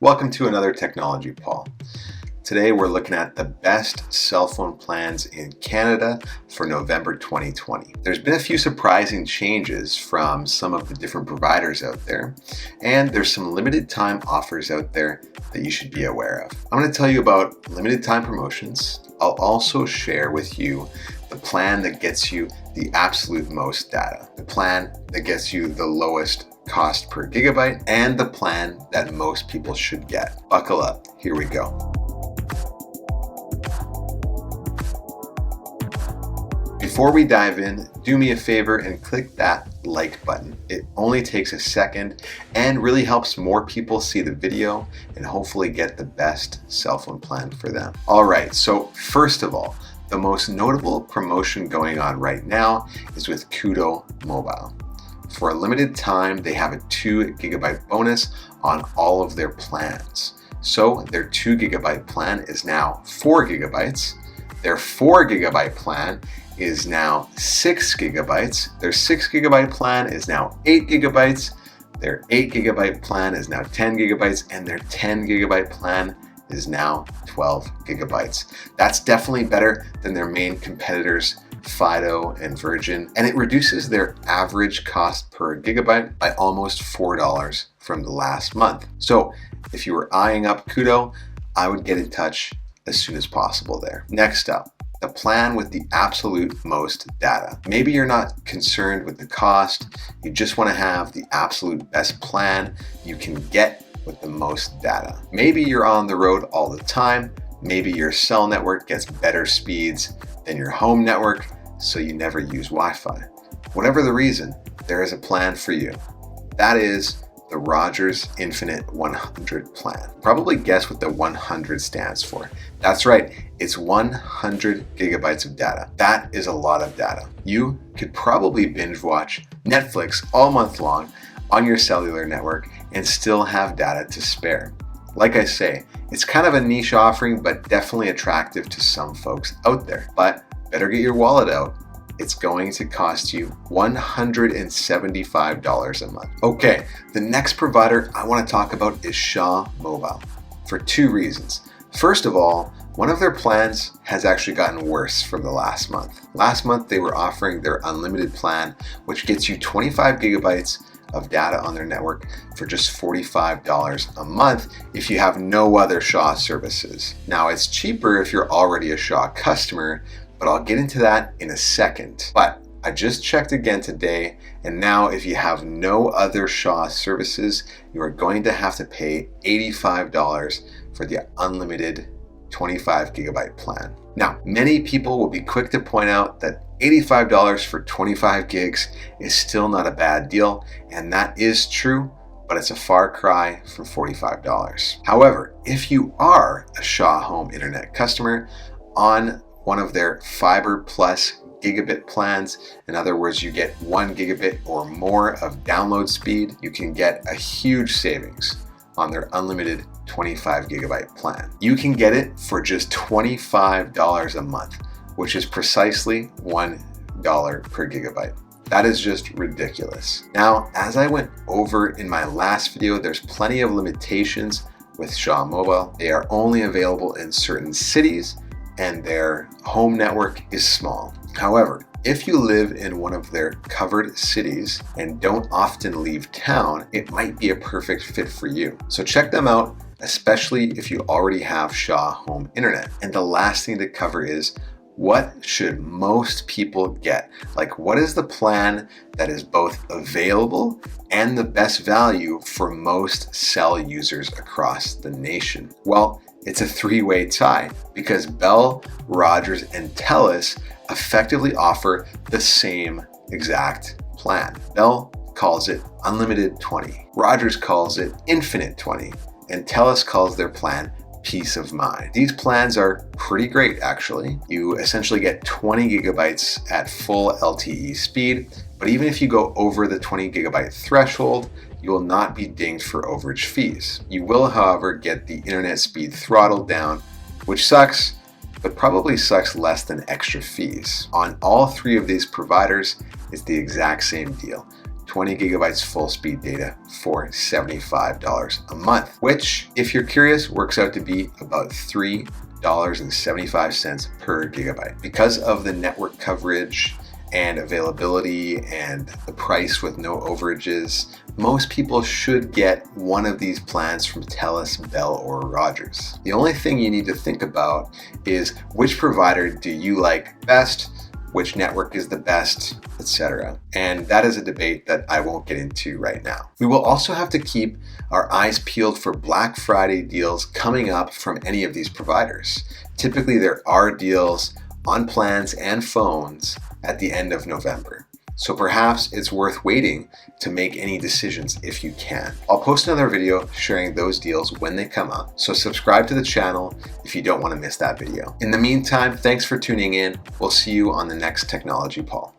Welcome to another Technology Paul. Today we're looking at the best cell phone plans in Canada for November 2020. There's been a few surprising changes from some of the different providers out there, and there's some limited time offers out there that you should be aware of. I'm going to tell you about limited time promotions. I'll also share with you the plan that gets you the absolute most data, the plan that gets you the lowest cost per gigabyte, and the plan that most people should get. Buckle up, here we go. Before we dive in, do me a favor and click that like button. It only takes a second and really helps more people see the video and hopefully get the best cell phone plan for them. All right, so first of all, the most notable promotion going on right now is with Kudo Mobile. For a limited time, they have a 2 gigabyte bonus on all of their plans. So their 2 gigabyte plan is now 4 gigabytes. Their 4 gigabyte plan is now 6 gigabytes. Their 6 gigabyte plan is now 8 gigabytes. Their 8 gigabyte plan is now 10 gigabytes. And their 10 gigabyte plan is now 12 gigabytes. That's definitely better than their main competitors, Fido and Virgin, and it reduces their average cost per gigabyte by almost $4 from the last month. So if you were eyeing up Kudo, I would get in touch as soon as possible there. Next up, the plan with the absolute most data. Maybe you're not concerned with the cost, you just want to have the absolute best plan you can get with the most data. Maybe you're on the road all the time, maybe your cell network gets better speeds than your home network, so you never use Wi-Fi. Whatever the reason, there is a plan for you. That is the Rogers Infinite 100 plan. Probably guess what the 100 stands for. That's right, it's 100 gigabytes of data. That is a lot of data. You could probably binge watch Netflix all month long on your cellular network and still have data to spare. Like I say, it's kind of a niche offering, but definitely attractive to some folks out there. But better get your wallet out. It's going to cost you $175 a month. Okay, the next provider I want to talk about is Kudo Mobile for two reasons. First of all, one of their plans has actually gotten worse from the last month. Last month, they were offering their unlimited plan, which gets you 25 gigabytes of data on their network for just $45 a month if you have no other Shaw services. Now, it's cheaper if you're already a Shaw customer, but I'll get into that in a second. But I just checked again today, and now if you have no other Shaw services, you are going to have to pay $85 for the unlimited 25 gigabyte plan. Now, many people will be quick to point out that $85 for 25 gigs is still not a bad deal, and that is true, but it's a far cry from $45. However, if you are a Shaw Home Internet customer on one of their Fiber Plus gigabit plans, in other words, you get 1 gigabit or more of download speed, you can get a huge savings on their unlimited 25 gigabyte plan. You can get it for just $25 a month, which is precisely $1 per gigabyte. That is just ridiculous. Now, as I went over in my last video, there's plenty of limitations with Kudo Mobile. They are only available in certain cities and their home network is small. However, if you live in one of their covered cities and don't often leave town, it might be a perfect fit for you. So check them out, especially if you already have Shaw Home Internet. And the last thing to cover is, what should most people get? Like, what is the plan that is both available and the best value for most cell users across the nation? Well, it's a three-way tie because Bell, Rogers, and Telus effectively offer the same exact plan. Bell calls it Unlimited 20, Rogers calls it Infinite 20, and Telus calls their plan Peace of Mind. These plans are pretty great, actually. You essentially get 20 gigabytes at full LTE speed, but even if you go over the 20 gigabyte threshold, you will not be dinged for overage fees. You will, however, get the internet speed throttled down, which sucks, but probably sucks less than extra fees. On all three of these providers, it's the exact same deal. 20 gigabytes full speed data for $75 a month, which, if you're curious, works out to be about $3.75 per gigabyte. Because of the network coverage and availability and the price with no overages, most people should get one of these plans from TELUS, Bell, or Rogers. The only thing you need to think about is which provider do you like best, which network is the best, etc. And that is a debate that I won't get into right now. We will also have to keep our eyes peeled for Black Friday deals coming up from any of these providers. Typically, there are deals on plans and phones at the end of November. So perhaps it's worth waiting to make any decisions if you can. I'll post another video sharing those deals when they come up, so subscribe to the channel if you don't want to miss that video. In the meantime, thanks for tuning in. We'll see you on the next Technology Paul.